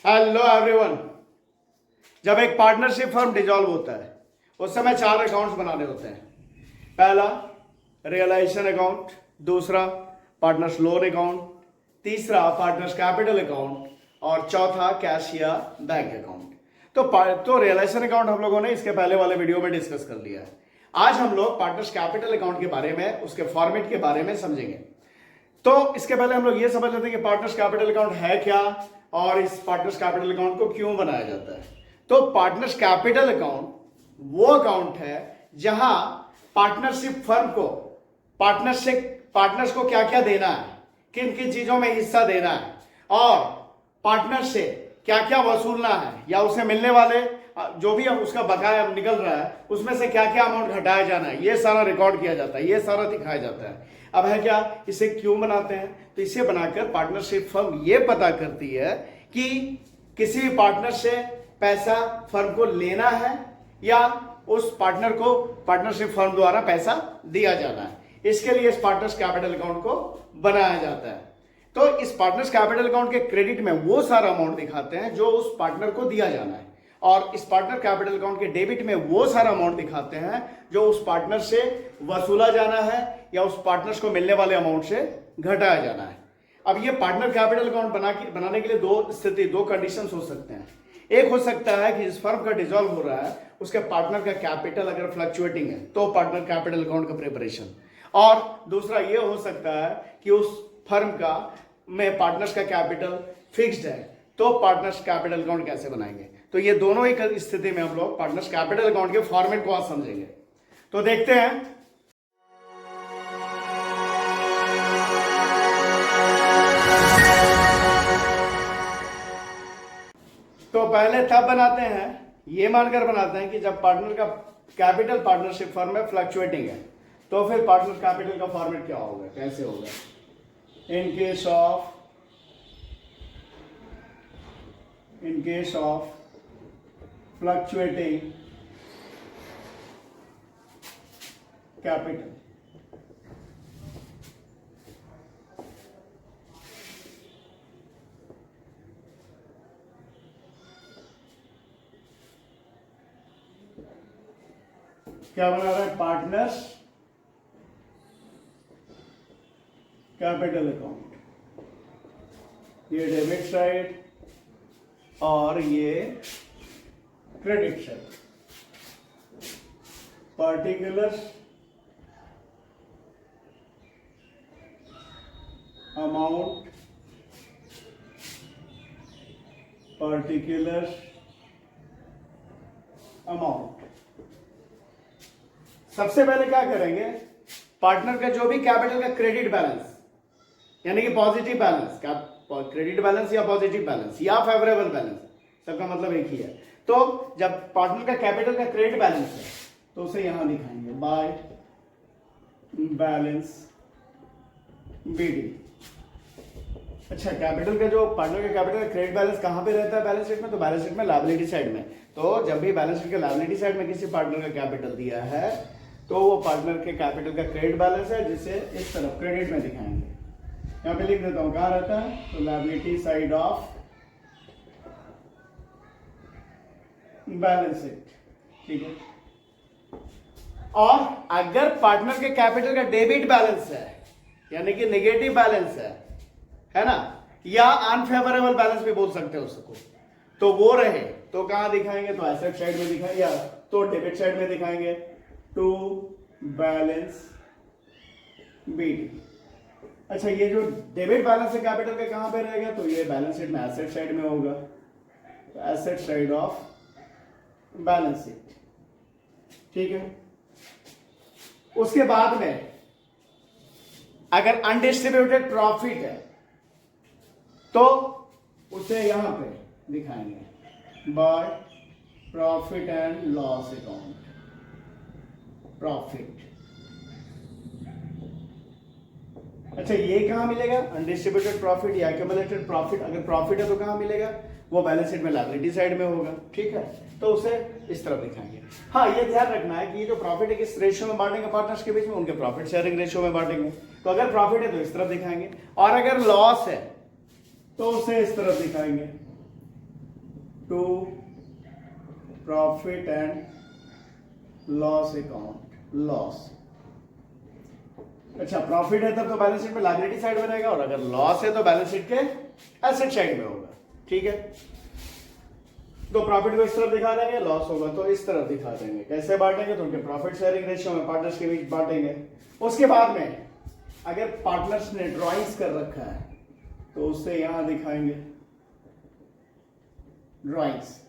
Hello everyone. जब एक partnership firm dissolve होता है उस समय 4 अकाउंट्स बनाने होते हैं। पहला रियलाइजेशन अकाउंट, दूसरा पार्टनर्स लोन अकाउंट, तीसरा पार्टनर्स कैपिटल अकाउंट और चौथा कैश या बैंक अकाउंट। तो रियलाइजेशन अकाउंट हम लोगों ने इसके पहले वाले वीडियो में डिस्कस कर लिया है। आज हम लोग पार्टनर्स कैपिटल अकाउंट के बारे में, उसके फॉर्मेट के बारे में समझेंगे। तो इसके पहले हम लोग ये समझ लेते हैं कि पार्टनर्स कैपिटल अकाउंट है क्या और इस पार्टनर्स कैपिटल अकाउंट को क्यों बनाया जाता है। तो पार्टनर्स कैपिटल अकाउंट वो अकाउंट है जहां पार्टनरशिप फर्म को पार्टनर्स को क्या क्या देना है, किन किन चीजों में हिस्सा देना है और पार्टनर से क्या क्या वसूलना है या उसे मिलने वाले जो भी उसका बकाया निकल रहा है उसमें से क्या क्या अमाउंट घटाया जाना है, ये सारा रिकॉर्ड किया जाता है, ये सारा दिखाया जाता है। अब है क्या, इसे क्यों बनाते हैं? तो इसे बनाकर पार्टनरशिप फर्म ये पता करती है कि किसी भी पार्टनर से पैसा फर्म को लेना है या उस पार्टनर को पार्टनरशिप फर्म द्वारा पैसा दिया जाना है। इसके लिए इस पार्टनर्स कैपिटल अकाउंट को बनाया जाता है। तो इस पार्टनर्स कैपिटल अकाउंट के क्रेडिट में वो सारा अमाउंट दिखाते हैं जो उस पार्टनर को दिया जाना है और इस पार्टनर कैपिटल अकाउंट के डेबिट में वो सारा अमाउंट दिखाते हैं जो उस पार्टनर से वसूला जाना है या उस पार्टनर्स को मिलने वाले अमाउंट से घटाया जाना है। अब ये पार्टनर कैपिटल अकाउंट बनाने के लिए दो कंडीशंस हो सकते हैं। एक हो सकता है कि जिस फर्म का डिसॉल्व हो रहा है उसके पार्टनर का कैपिटल अगर फ्लक्चुएटिंग है तो पार्टनर कैपिटल अकाउंट का प्रिपरेशन, और दूसरा ये हो सकता है कि उस फर्म का में पार्टनर्स का कैपिटल फिक्स्ड है तो पार्टनर्स कैपिटल अकाउंट कैसे बनाएंगे। तो ये दोनों ही स्थिति में हम लोग पार्टनर्स कैपिटल अकाउंट के फॉर्मेट को आज समझेंगे। तो देखते हैं। तो पहले तब बनाते हैं, ये मानकर बनाते हैं कि जब पार्टनर का कैपिटल पार्टनरशिप फर्म में फ्लक्चुएटिंग है तो फिर पार्टनर कैपिटल का फॉर्मेट क्या होगा, कैसे होगा। In case of fluctuating capital, क्या बना रहा है, पार्टनर्स कैपिटल अकाउंट। ये डेबिट साइड और ये credit side. Particular amount, particular amount. सबसे पहले क्या करेंगे, पार्टनर का जो भी कैपिटल का क्रेडिट बैलेंस यानी कि पॉजिटिव बैलेंस, क्रेडिट बैलेंस या पॉजिटिव बैलेंस या फेवरेबल बैलेंस, सबका मतलब एक ही है। तो जब पार्टनर का कैपिटल का क्रेडिट बैलेंस है तो उसे यहां दिखाएंगे बाय बैलेंस बीडी। अच्छा, कैपिटल का जो पार्टनर का कैपिटल का क्रेडिट बैलेंस कहां पे रहता है बैलेंस शीट में? तो बैलेंस शीट में लायबिलिटी साइड में। तो जब भी बैलेंस शीट के लायबिलिटी साइड में किसी पार्टनर का कैपिटल दिया है तो वो पार्टनर के कैपिटल का क्रेडिट बैलेंस है जिसे इस तरफ क्रेडिट में दिखाएंगे। यहां पे लिख देता हूं कहां रहता है, तो liability side of balance sheet. ठीक है। और अगर पार्टनर के कैपिटल का डेबिट बैलेंस है यानी कि नेगेटिव बैलेंस है ना, या अनफेवरेबल बैलेंस भी बोल सकते हैं उसको, तो वो रहे तो कहां दिखाएंगे, तो एसेट साइड में दिखाएंगे या तो डेबिट साइड में दिखाएंगे टू बैलेंस बीडी। अच्छा, ये जो डेबिट बैलेंस है कैपिटल का कहां पे रहेगा, तो ये बैलेंस शीट में एसेट साइड में होगा, तो asset side of balance sheet. ठीक है। उसके बाद में अगर अनडिस्ट्रीब्यूटेड प्रॉफिट है तो उसे यहां पे दिखाएंगे by profit and loss account. Profit, अच्छा ये कहां मिलेगा, अनडिस्ट्रीब्यूटेड प्रॉफिट या एक्यूमुलेटेड प्रॉफिट। अगर प्रॉफिट है तो कहां मिलेगा, वो बैलेंस शीट में लायबिलिटी साइड में होगा। ठीक है, तो उसे इस तरफ दिखाएंगे। हाँ, ये ध्यान रखना है कि ये जो प्रॉफिट है किस रेशियो में बांटेंगे पार्टनर्स के बीच में, उनके प्रॉफिट शेयरिंग रेशियो में बांटेंगे। तो अगर प्रॉफिट है तो इस तरफ दिखाएंगे और अगर लॉस है तो उसे इस तरफ दिखाएंगे। To profit and loss account, loss. अच्छा, प्रॉफिट है तब तो बैलेंस शीट में लायबिलिटी साइड में रहेगा, और अगर लॉस है तो बैलेंस शीट के एसेट साइड में होगा। ठीक है, तो प्रॉफिट को इस तरफ दिखा देंगे, लॉस होगा तो इस तरफ दिखा देंगे। कैसे बांटेंगे? तो उनके प्रॉफिट शेयरिंग रेशियो में पार्टनर्स के बीच बांटेंगे। उसके बाद में अगर पार्टनर्स ने ड्राइंग्स कर रखा है तो उसे यहां दिखाएंगे ड्राइंग्स।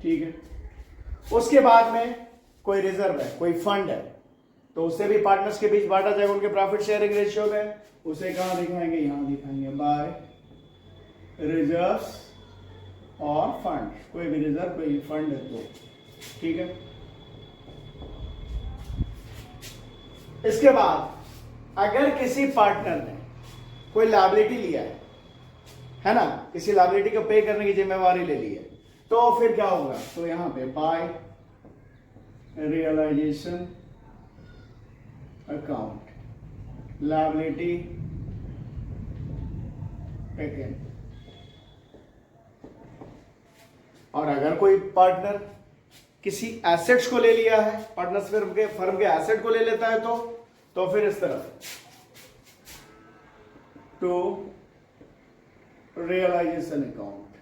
ठीक है, उसके बाद में कोई रिजर्व है, कोई फंड है, तो उसे भी पार्टनर्स के बीच बांटा जाएगा उनके प्रॉफिट शेयरिंग रेशियो में। उसे कहां दिखाएंगे? यहां दिखाएंगे बाय रिजर्व्स और फंड। कोई भी रिजर्व कोई फंड है तो। ठीक है, इसके बाद अगर किसी पार्टनर ने कोई लायबिलिटी लिया है ना, किसी लायबिलिटी को पे करने की जिम्मेवारी ले ली है, तो फिर क्या होगा? तो यहां पे by realisation account liability taken. और अगर कोई पार्टनर किसी एसेट्स को ले लिया है, पार्टनर्स फर्म के एसेट को ले लेता है, तो फिर इस तरह to realisation account,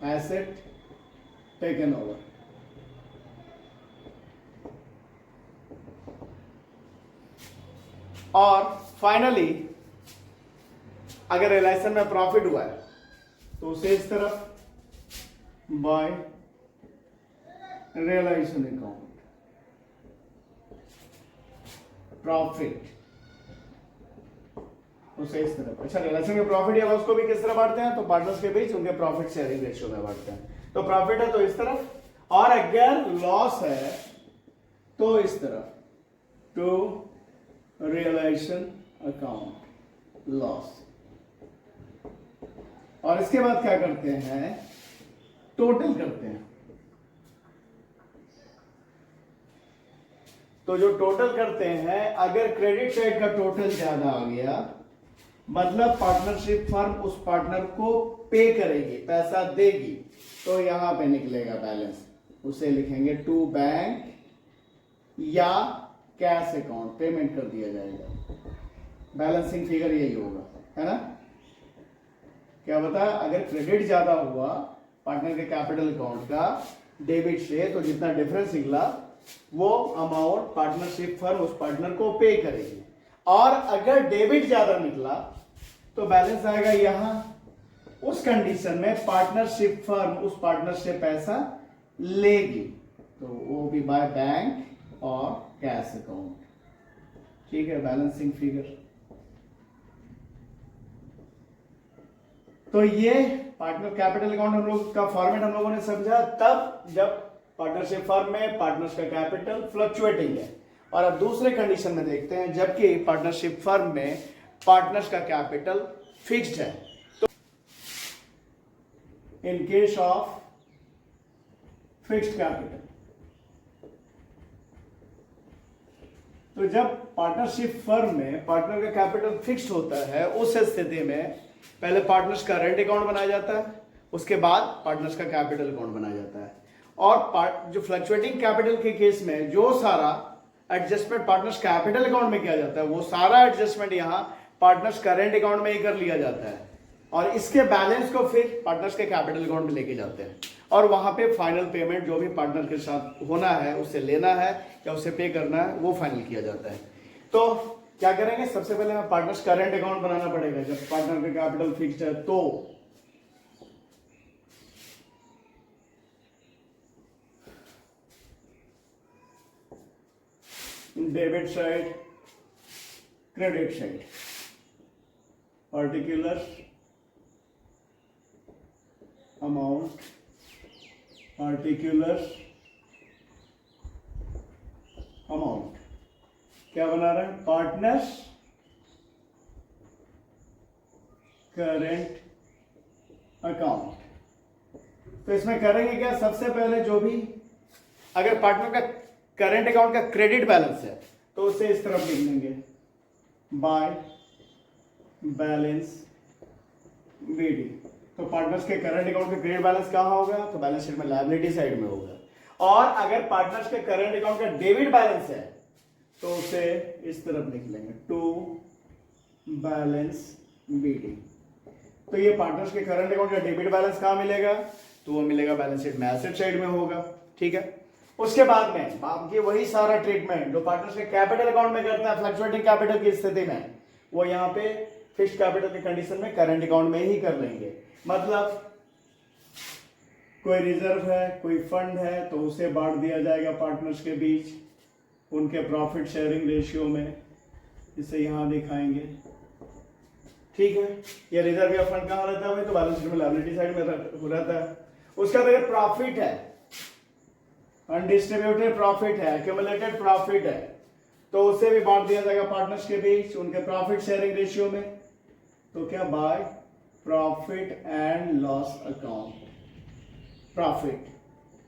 asset taken over. और फाइनली अगर रियलाइजेशन में प्रॉफिट हुआ है तो उसे इस तरफ बाय रियलाइजेशन अकाउंट प्रॉफिट, उसे इस तरफ। अच्छा, रियलाइजेशन में प्रॉफिट या लॉस को भी किस तरह बांटते हैं? तो पार्टनर्स के बीच उनके प्रॉफिट शेयरिंग रेशियो में बांटते हैं। तो प्रॉफिट है तो इस तरफ, और अगर लॉस है तो इस तरफ टू रियलाइजेशन अकाउंट लॉस। और इसके बाद क्या करते हैं? टोटल करते हैं। तो जो टोटल करते हैं, अगर क्रेडिट साइड का टोटल ज्यादा आ गया, मतलब पार्टनरशिप फर्म उस पार्टनर को पे करेगी, पैसा देगी, तो यहां पे निकलेगा बैलेंस। उसे लिखेंगे टू बैंक या कैश अकाउंट, पेमेंट कर दिया जाएगा। बैलेंसिंग फिगर यही होगा, है ना? क्या बता? अगर क्रेडिट ज्यादा हुआ पार्टनर के कैपिटल अकाउंट का डेबिट से, तो जितना डिफरेंस निकला वो अमाउंट पार्टनरशिप फर्म उस पार्टनर को पे करेगी। और अगर डेबिट ज्यादा निकला तो बैलेंस आएगा यहां। उस कंडीशन में पार्टनरशिप फर्म उस पार्टनर से पैसा लेगी, तो वो भी बाय बैंक और कैश अकाउंट। ठीक है, बैलेंसिंग फिगर। तो ये पार्टनर कैपिटल अकाउंट हम लोग का फॉर्मेट हम लोगों ने समझा तब जब पार्टनरशिप फर्म में पार्टनर्स का कैपिटल फ्लक्चुएटिंग है। और अब दूसरे कंडीशन में देखते हैं, जबकि पार्टनरशिप फर्म में पार्टनर्स का कैपिटल फिक्स्ड है। तो in case of fixed capital, तो जब पार्टनरशिप फर्म में पार्टनर का कैपिटल फिक्स्ड होता है, उस स्थिति में पहले पार्टनर्स का रेंट अकाउंट बनाया जाता है, उसके बाद पार्टनर्स का कैपिटल अकाउंट बनाया जाता है। और जो फ्लक्चुएटिंग कैपिटल के केस में जो सारा एडजस्टमेंट पार्टनर्स कैपिटल अकाउंट में किया जाता है, वो सारा एडजस्टमेंट यहां पार्टनर्स करेंट अकाउंट में ही कर लिया जाता है, और इसके बैलेंस को फिर पार्टनर्स के कैपिटल अकाउंट में लेके जाते हैं। और वहां पे फाइनल पेमेंट जो भी पार्टनर के साथ होना है, उसे लेना है या उसे पे करना है, वो फाइनल किया जाता है। तो क्या करेंगे? सबसे पहले हमें पार्टनर्स करेंट अकाउंट बनाना पड़ेगा। जब पार्टनर का कैपिटल फिक्स्ड है तो debit side, credit side, particular amount, particular amount. क्या बना रहे हैं? Partners current account. तो इसमें करेंगे क्या? सबसे पहले जो भी अगर पार्टनर का करेंट अकाउंट का क्रेडिट बैलेंस है तो उसे इस तरफ लिख लेंगे बाय बैलेंस बीडी। तो पार्टनर्स के करंट अकाउंट का क्रेडिट बैलेंस कहाँ होगा? तो बैलेंस शीट में लायबिलिटी साइड में होगा। और अगर पार्टनर्स के करंट अकाउंट का डेबिट बैलेंस है तो उसे इस तरफ लिख लेंगे, टू बैलेंस बीडी। तो ये पार्टनर्स के करंट अकाउंट का डेबिट बैलेंस कहाँ मिलेगा? तो वो मिलेगा बैलेंस शीट में एसेट साइड में होगा। ठीक है, उसके बाद में बाकी वही सारा ट्रीटमेंट जो पार्टनर्स के कैपिटल अकाउंट में करता है फ्लक्चुएटिंग कैपिटल की स्थिति में, वो यहाँ पे फिक्स्ड कैपिटल की कंडीशन में करंट अकाउंट में ही कर लेंगे। मतलब कोई रिजर्व है, कोई फंड है, तो उसे बांट दिया जाएगा पार्टनर्स के बीच उनके प्रॉफिट शेयरिंग रेशियो में, इसे यहां दिखाएंगे। ठीक है, ये रिजर्व या फंड कहां रहता है भाई? तो बैलेंस शीट में लायबिलिटी साइड में रहता है। उसका अगर प्रॉफिट है, अनडिस्ट्रीब्यूटेड प्रॉफिट है, एक्यूमुलेटेड प्रॉफिट है, तो उसे भी बांट दिया जाएगा पार्टनर्स के बीच उनके प्रॉफिट शेयरिंग रेशियो में। तो क्या? By profit and loss account. Profit,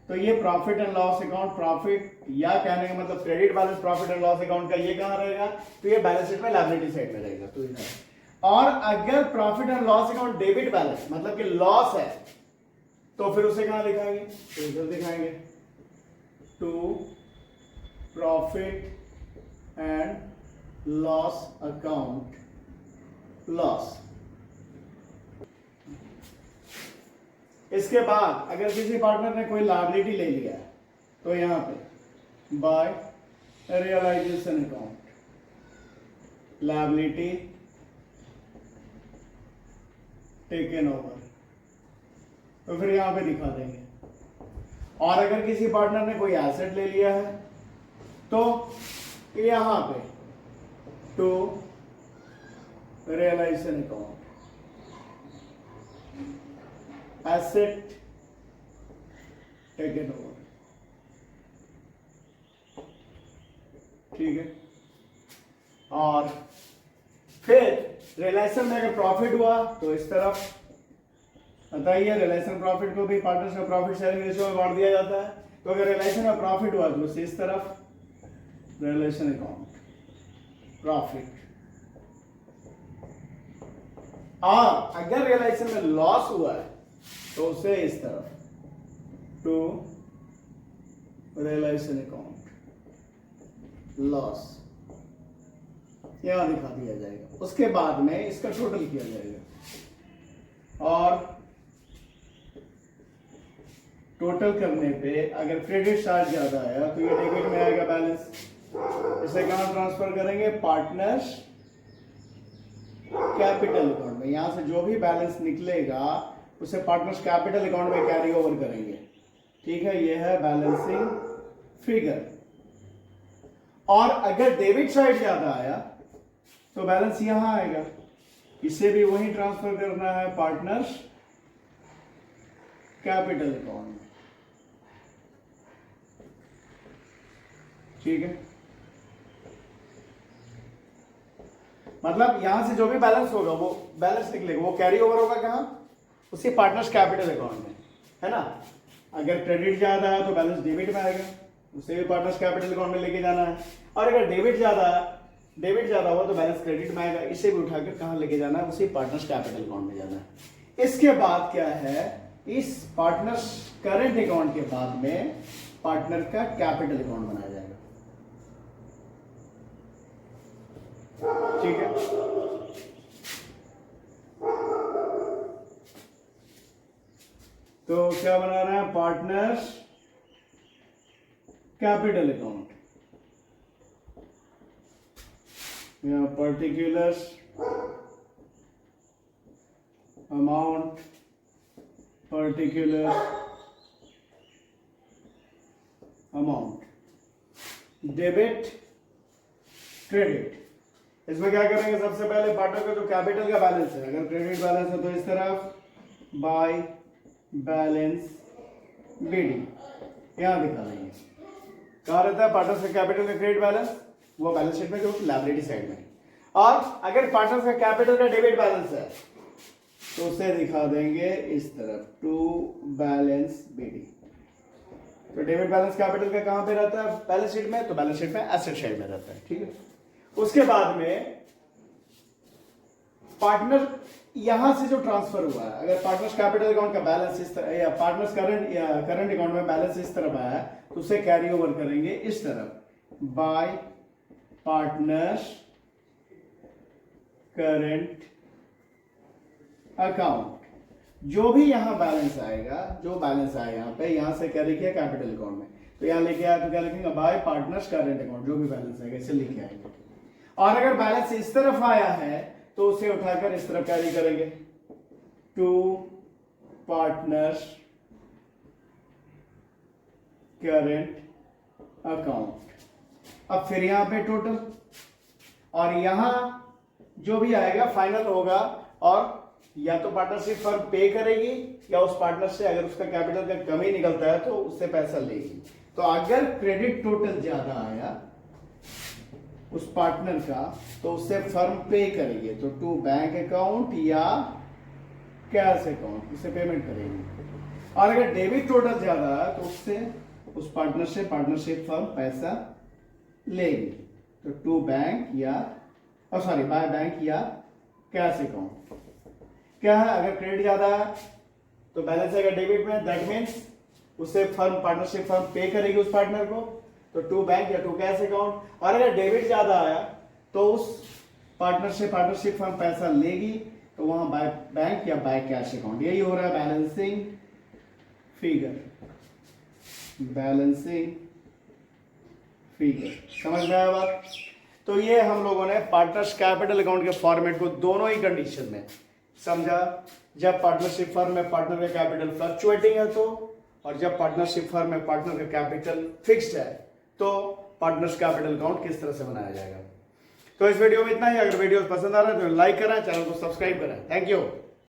तो ये profit and loss account, profit या कहने का मतलब credit balance profit and loss account का ये कहां रहेगा? तो ये बैलेंस शीट में लायबिलिटी साइड में रहेगा। तो इधर। और अगर profit and loss account debit balance मतलब कि लॉस है, तो फिर उसे कहां दिखाएंगे? तो इधर दिखाएंगे, to profit and loss account, loss. इसके बाद अगर किसी पार्टनर ने कोई लायबिलिटी ले लिया है तो यहां पे by realisation account, liability taken over, तो फिर यहां पे दिखा देंगे। और अगर किसी पार्टनर ने कोई एसेट ले लिया है तो यहां पे to realisation account, asset taken over. ठीक है, और फिर रियलाइजेशन में अगर प्रॉफिट हुआ तो इस तरफ बताइए, रियलाइजेशन प्रॉफिट को भी पार्टनर्स का प्रॉफिट शेयरिंग रेशियो में बांट दिया जाता है। तो अगर रियलाइजेशन में प्रॉफिट हुआ तो इस तरफ रियलाइजेशन अकाउंट, प्रॉफिट। और अगर रियलाइजेशन में लॉस हुआ है तो उसे इस तरफ टू रियलाइजेशन अकाउंट, लॉस, यहां दिखा दिया जाएगा। उसके बाद में इसका टोटल किया जाएगा और टोटल करने पे अगर क्रेडिट चार्ज ज्यादा आया तो ये डेबिट में आएगा बैलेंस। इसे कहां ट्रांसफर करेंगे? पार्टनर्स कैपिटल अकाउंट में। यहां से जो भी बैलेंस निकलेगा उसे पार्टनर्स कैपिटल अकाउंट में कैरी ओवर करेंगे। ठीक है, ये है बैलेंसिंग फिगर। और अगर डेबिट साइड ज्यादा आया तो बैलेंस यहां आएगा, इसे भी वही ट्रांसफर करना है पार्टनर्स कैपिटल अकाउंट में। ठीक है, मतलब यहां से जो भी बैलेंस होगा वो बैलेंस निकलेगा, वो कैरी ओवर होगा कहां? उसी पार्टनर्स कैपिटल अकाउंट में, है ना। अगर क्रेडिट ज्यादा है तो बैलेंस डेबिट में आएगा, उसे भी पार्टनर्स कैपिटल अकाउंट में लेके जाना है। और अगर डेबिट ज्यादा हुआ तो बैलेंस क्रेडिट में आएगा, इसे भी उठाकर कहां लेके जाना है? उसी पार्टनर्स कैपिटल अकाउंट में जाना है। इसके बाद क्या है? इस पार्टनर्स करंट अकाउंट के बाद में पार्टनर का कैपिटल अकाउंट बनाया जाएगा। ठीक है, तो क्या बना रहे हैं? पार्टनर्स कैपिटल अकाउंट, या particulars amount, particular amount, debit credit. इसमें क्या करेंगे? सबसे पहले पार्टनर का जो कैपिटल का बैलेंस है, अगर क्रेडिट बैलेंस है तो इस तरफ बाय बैलेंस बीडी, यहां दिखा देंगे। कहां रहता है पार्टनर्स का कैपिटल का क्रेडिट बैलेंस? वो बैलेंस शीट में जो लायबिलिटी साइड में। और अगर पार्टनर्स का कैपिटल का डेबिट बैलेंस है तो उसे दिखा देंगे इस तरफ टू बैलेंस बीडी। तो डेबिट बैलेंस कैपिटल का कहां पे रहता है बैलेंस शीट में? तो बैलेंस शीट में एसेट साइड में रहता है। ठीक है, उसके बाद में पार्टनर यहां से जो ट्रांसफर हुआ है, अगर पार्टनर्स कैपिटल अकाउंट का बैलेंस इस तरह या पार्टनर्स करंट अकाउंट में बैलेंस इस तरफ आया है तो उसे कैरी ओवर करेंगे इस तरफ बाय पार्टनर्स करंट अकाउंट। जो भी यहां बैलेंस आएगा, जो बैलेंस आया यहां पे, यहां से क्या लिखिए कैपिटल अकाउंट में, तो यहां लेके आया तो क्या लिखेंगे बाय पार्टनर्स करंट अकाउंट, जो भी बैलेंस आएगा इसे लिखे आएंगे। और अगर बैलेंस इस तरफ आया है तो उसे उठाकर इस तरफ कैरी करेंगे टू पार्टनर्स करंट अकाउंट। अब फिर यहां पे टोटल, और यहां जो भी आएगा फाइनल होगा, और या तो पार्टनरशिप फर्म पे करेगी या उस पार्टनर से अगर उसका कैपिटल का कमी निकलता है तो उससे पैसा लेगी। तो अगर क्रेडिट टोटल ज्यादा आया उस पार्टनर का तो उससे फर्म पे करेगी, तो टू बैंक अकाउंट या कैश अकाउंट उससे पेमेंट करेगी। और अगर डेबिट टोटल ज्यादा है तो उससे उस पार्टनर से पार्टनरशिप फर्म पैसा लेगी, तो टू बैंक या सॉरी बाय बैंक या कैश अकाउंट। क्या है, अगर क्रेडिट ज्यादा है तो बैलेंस आएगा डेबिट में, दैट मीन्स उससे फर्म पार्टनरशिप फर्म पे करेगी उस पार्टनर को, तो टू बैंक या टू कैश अकाउंट। और अगर डेबिट ज्यादा आया तो उस पार्टनर से पार्टनरशिप फर्म पैसा लेगी, तो वहां बाय बैंक या बाय कैश अकाउंट। यही हो रहा है बैलेंसिंग फिगर, बैलेंसिंग फिगर। समझ में आया बात? तो ये हम लोगों ने पार्टनर्स कैपिटल अकाउंट के फॉर्मेट को दोनों ही कंडीशन में समझा, जब पार्टनरशिप फर्म में पार्टनर का कैपिटल फ्लक्चुएटिंग है तो, और जब पार्टनरशिप फर्म में पार्टनर का कैपिटल फिक्स्ड है तो पार्टनर्स कैपिटल अकाउंट किस तरह से बनाया जाएगा। तो इस वीडियो में इतना ही। अगर वीडियो पसंद आ रहा है तो लाइक करें, चैनल को सब्सक्राइब करें। Thank you.